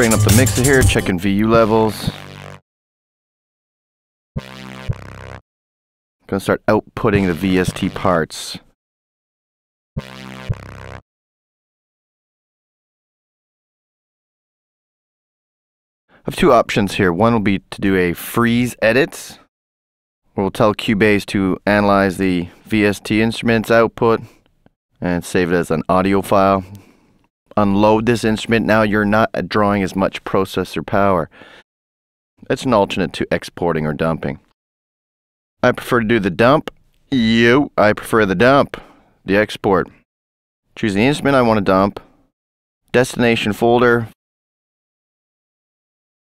bringing up the mixer here, checking VU levels. Gonna start outputting the VST parts. I have two options here. One will be to do a freeze edit, where we'll tell Cubase to analyze the VST instrument's output and save it as an audio file. Unload this instrument. Now you're not drawing as much processor power. It's an alternate to exporting or dumping. I prefer to do the dump. I prefer the dump. The export. Choose the instrument I want to dump. Destination folder.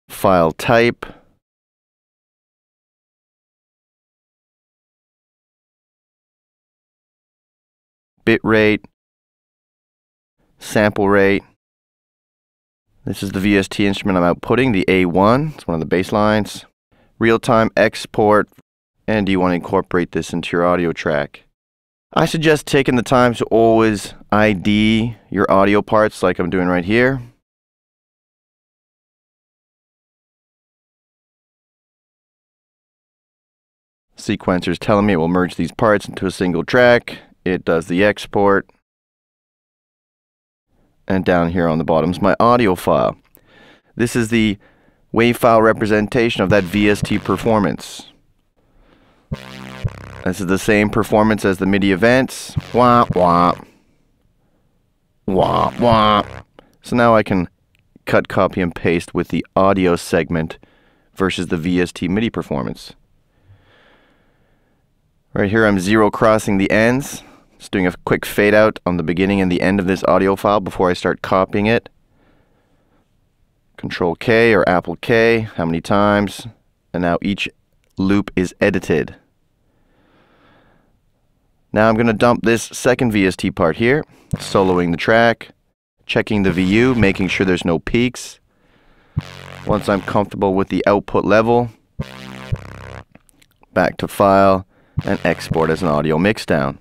File type. Bit rate. Sample rate. This is the VST instrument I'm outputting, the A1. It's one of the bass lines. Real-time export. And do you want to incorporate this into your audio track? I suggest taking the time to always ID your audio parts like I'm doing right here. Sequencer's telling me it will merge these parts into a single track. It does the export. And down here on the bottom is my audio file. This is the WAV file representation of that VST performance. This is the same performance as the MIDI events. Wah, wah. Wah, wah. So now I can cut, copy, and paste with the audio segment versus the VST MIDI performance. Right here I'm zero crossing the ends. Just doing a quick fade out on the beginning and the end of this audio file before I start copying it. Control K or Apple K, how many times? And now each loop is edited. Now I'm going to dump this second VST part here, soloing the track, checking the VU, making sure there's no peaks. Once I'm comfortable with the output level, back to File, and export as an audio mixdown.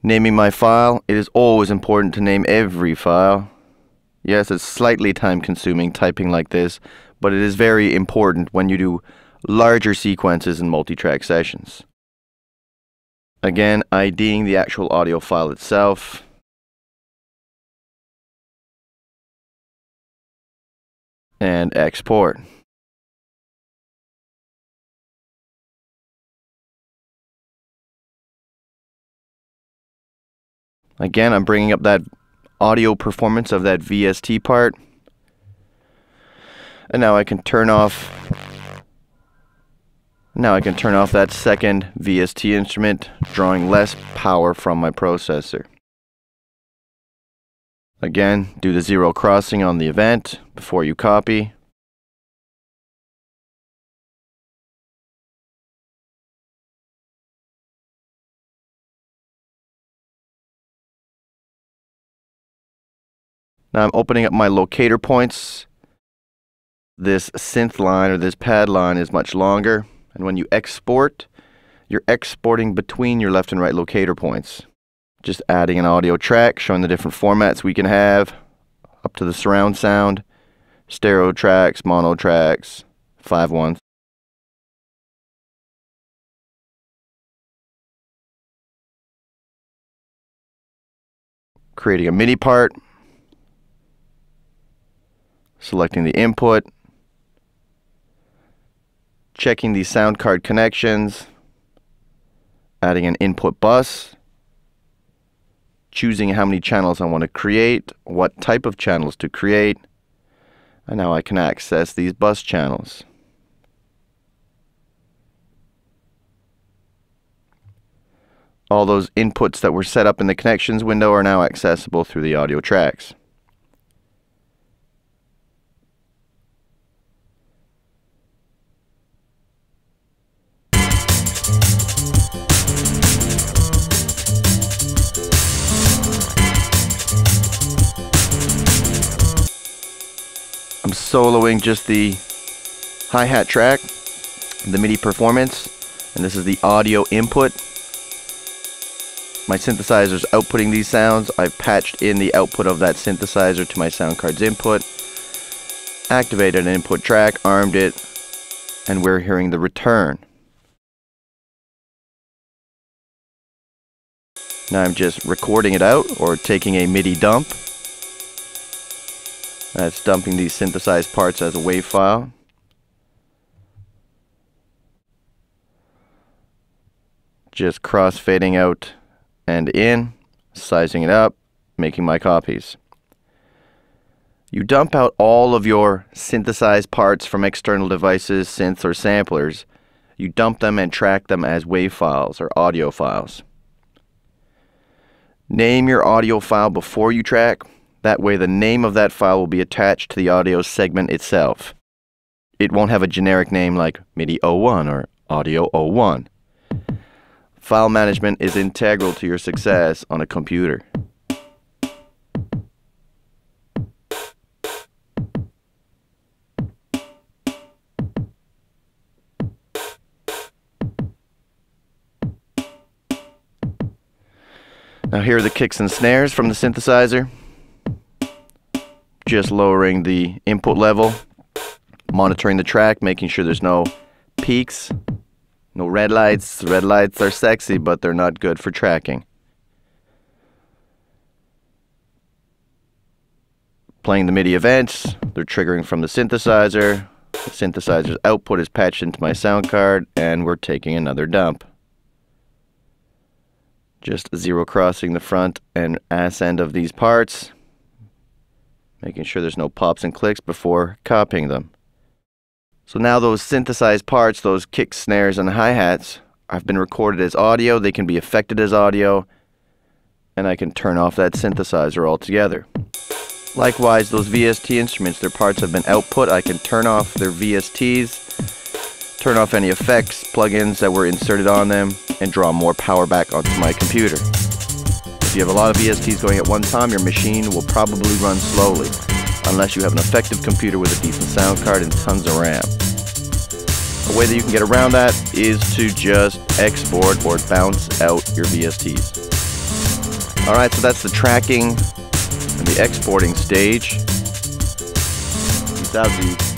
Naming my file. It is always important to name every file. Yes, it's slightly time-consuming typing like this, but it is very important when you do larger sequences in multi-track sessions. Again, IDing the actual audio file itself. And export. Again, I'm bringing up that audio performance of that VST part. And now I can turn off that second VST instrument, drawing less power from my processor. Again, do the zero crossing on the event before you copy. Now I'm opening up my locator points. This synth line or this pad line is much longer, and when you export, you're exporting between your left and right locator points. Just adding an audio track, showing the different formats we can have, up to the surround sound, stereo tracks, mono tracks, 5/1. Creating a MIDI part. Selecting the input, checking the sound card connections, adding an input bus, choosing how many channels I want to create, what type of channels to create, and now I can access these bus channels. All those inputs that were set up in the connections window are now accessible through the audio tracks. I'm soloing just the hi-hat track, the MIDI performance, and this is the audio input. my synthesizer's outputting these sounds. I've patched in the output of that synthesizer to my sound card's input, activated an input track, armed it, and we're hearing the return. Now I'm just recording it out, or taking a MIDI dump. That's dumping these synthesized parts as a WAV file. Just cross-fading out and in, sizing it up, making my copies. You dump out all of your synthesized parts from external devices, synths, or samplers. You dump them and track them as WAV files or audio files. Name your audio file before you track. That way the name of that file will be attached to the audio segment itself. It won't have a generic name like MIDI 01 or Audio 01. File management is integral to your success on a computer. Now here are the kicks and snares from the synthesizer. Just lowering the input level, monitoring the track, making sure there's no peaks, no red lights. Red lights are sexy, but they're not good for tracking. Playing the MIDI events, they're triggering from the synthesizer. The synthesizer's output is patched into my sound card, and we're taking another dump. Just zero crossing the front and ass end of these parts, making sure there's no pops and clicks before copying them. So now those synthesized parts, those kicks, snares, and hi-hats, have been recorded as audio. They can be affected as audio, and I can turn off that synthesizer altogether. Likewise, those VST instruments, their parts have been output. I can turn off their VSTs, turn off any effects, plugins that were inserted on them, and draw more power back onto my computer. If you have a lot of VSTs going at one time, your machine will probably run slowly, unless you have an effective computer with a decent sound card and tons of RAM. A way that you can get around that is to just export or bounce out your VSTs. Alright, so that's the tracking and the exporting stage. Peace out, dude.